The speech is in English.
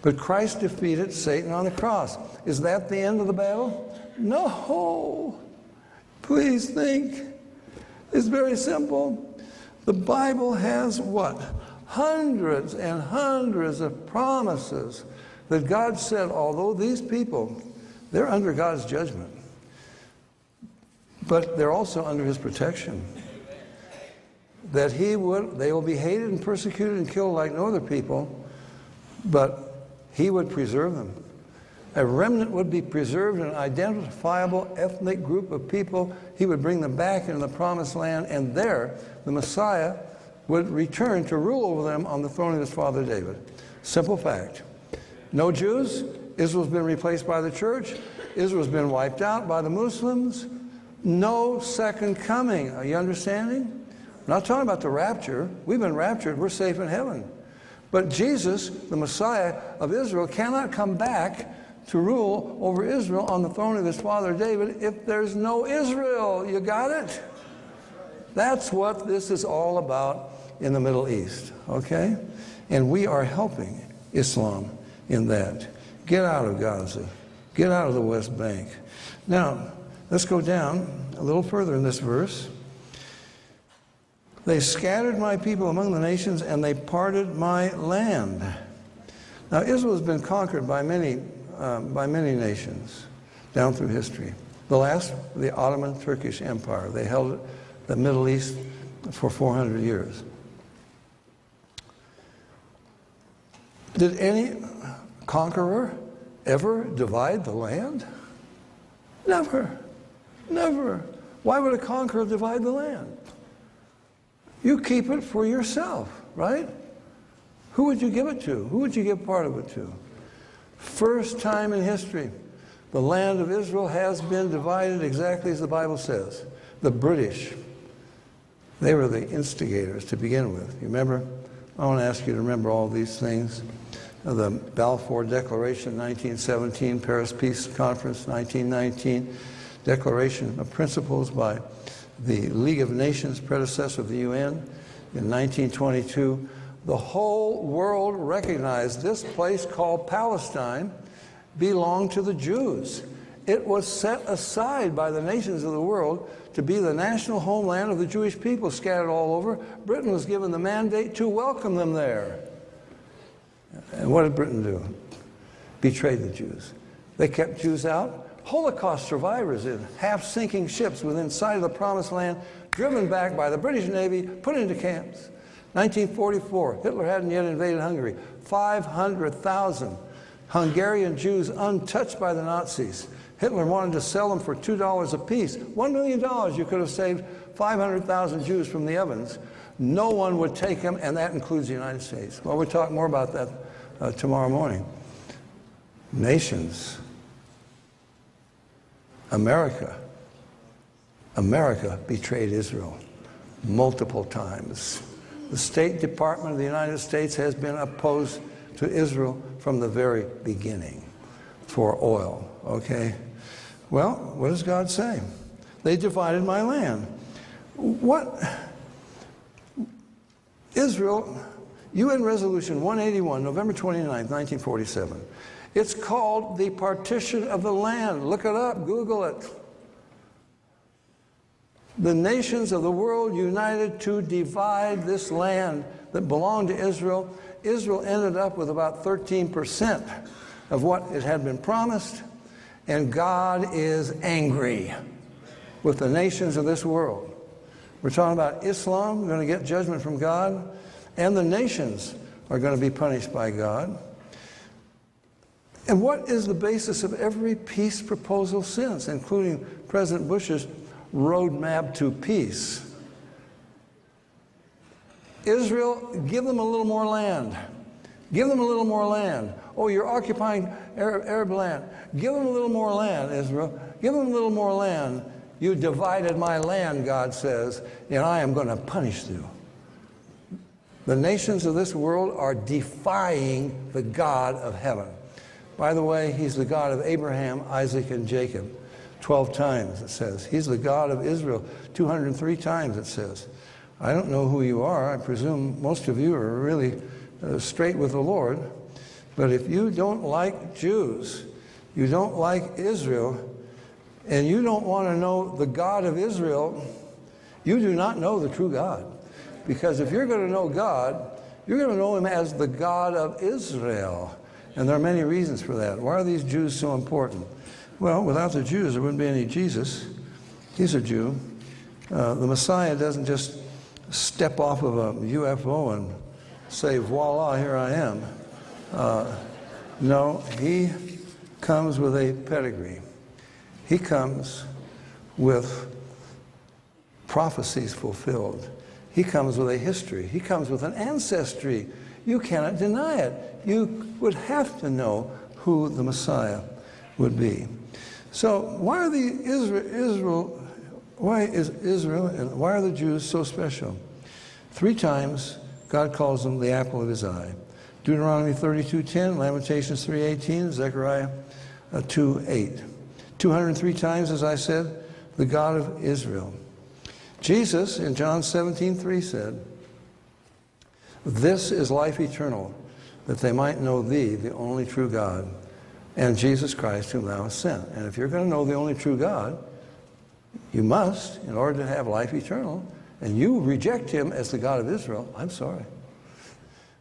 But Christ defeated Satan on the cross. Is that the end of the battle? No. Please think. It's very simple. The Bible has what? Hundreds and hundreds of promises that God said, although these people, they're under God's judgment, but they're also under his protection. That they will be hated and persecuted and killed like no other people, but he would preserve them. A remnant would be preserved, an identifiable ethnic group of people. He would bring them back into the promised land, and there the Messiah would return to rule over them on the throne of his father David. Simple fact. No Jews. Israel's been replaced by the church. Israel's been wiped out by the Muslims. No second coming. Are you understanding? I'm not talking about the rapture. We've been raptured. We're safe in heaven. But Jesus, the Messiah of Israel, cannot come back to rule over Israel on the throne of his father David if there's no Israel. You got it? That's what this is all about in the Middle East, okay? And we are helping Islam in that. Get out of Gaza. Get out of the West Bank. Now, let's go down a little further in this verse. They scattered my people among the nations, and they parted my land. Now, Israel has been conquered by many nations down through history. The last, the Ottoman Turkish Empire. They held the Middle East for 400 years. Did any conqueror ever divide the land? Never. Never. Why would a conqueror divide the land? You keep it for yourself, right? Who would you give it to? Who would you give part of it to? First time in history, the land of Israel has been divided exactly as the Bible says. The British, they were the instigators to begin with. You remember? I want to ask you to remember all these things. The Balfour Declaration, 1917, Paris Peace Conference, 1919, Declaration of Principles by the League of Nations, predecessor of the UN, in 1922. The whole world recognized this place called Palestine belonged to the Jews. It was set aside by the nations of the world to be the national homeland of the Jewish people scattered all over. Britain was given the mandate to welcome them there. And what did Britain do? Betrayed the Jews. They kept Jews out. Holocaust survivors in half-sinking ships within sight of the Promised Land, driven back by the British Navy, put into camps. 1944, Hitler hadn't yet invaded Hungary. 500,000 Hungarian Jews untouched by the Nazis. Hitler wanted to sell them for $2 a piece. $1 million, you could have saved 500,000 Jews from the ovens. No one would take them, and that includes the United States. Well, we'll talk more about that tomorrow morning. Nations. America betrayed Israel multiple times. The State Department of the United States has been opposed to Israel from the very beginning for oil, okay? Well, what does God say? They divided my land. What? Israel, UN Resolution 181, November 29, 1947. It's called the partition of the land. Look it up, Google it. The nations of the world united to divide this land that belonged to Israel. Israel ended up with about 13% of what it had been promised, and God is angry with the nations of this world. We're talking about Islam, going to get judgment from God, and the nations are going to be punished by God. And what is the basis of every peace proposal since, including President Bush's roadmap to peace? Israel, give them a little more land. Give them a little more land. Oh, you're occupying Arab land. Give them a little more land, Israel. Give them a little more land. You divided my land, God says, and I am going to punish you. The nations of this world are defying the God of heaven. By the way, he's the God of Abraham, Isaac, and Jacob. 12 times, it says. He's the God of Israel. 203 times, it says. I don't know who you are. I presume most of you are really straight with the Lord. But if you don't like Jews, you don't like Israel, and you don't want to know the God of Israel, you do not know the true God. Because if you're going to know God, you're going to know him as the God of Israel. And there are many reasons for that. Why are these Jews so important? Well, without the Jews, there wouldn't be any Jesus. He's a Jew. The Messiah doesn't just step off of a UFO and say, voila, here I am. No, he comes with a pedigree. He comes with prophecies fulfilled. He comes with a history. He comes with an ancestry. You cannot deny it. You would have to know who the Messiah would be. So why is Israel and why are the Jews so special? 3 times God calls them the apple of his eye. Deuteronomy 32:10, Lamentations 3:18, Zechariah 2:8. 203 times, as I said, the God of Israel. Jesus in John 17:3 said, "This is life eternal, that they might know thee, the only true God, and Jesus Christ whom thou hast sent." And if you're going to know the only true God, you must, in order to have life eternal, and you reject him as the God of Israel, I'm sorry.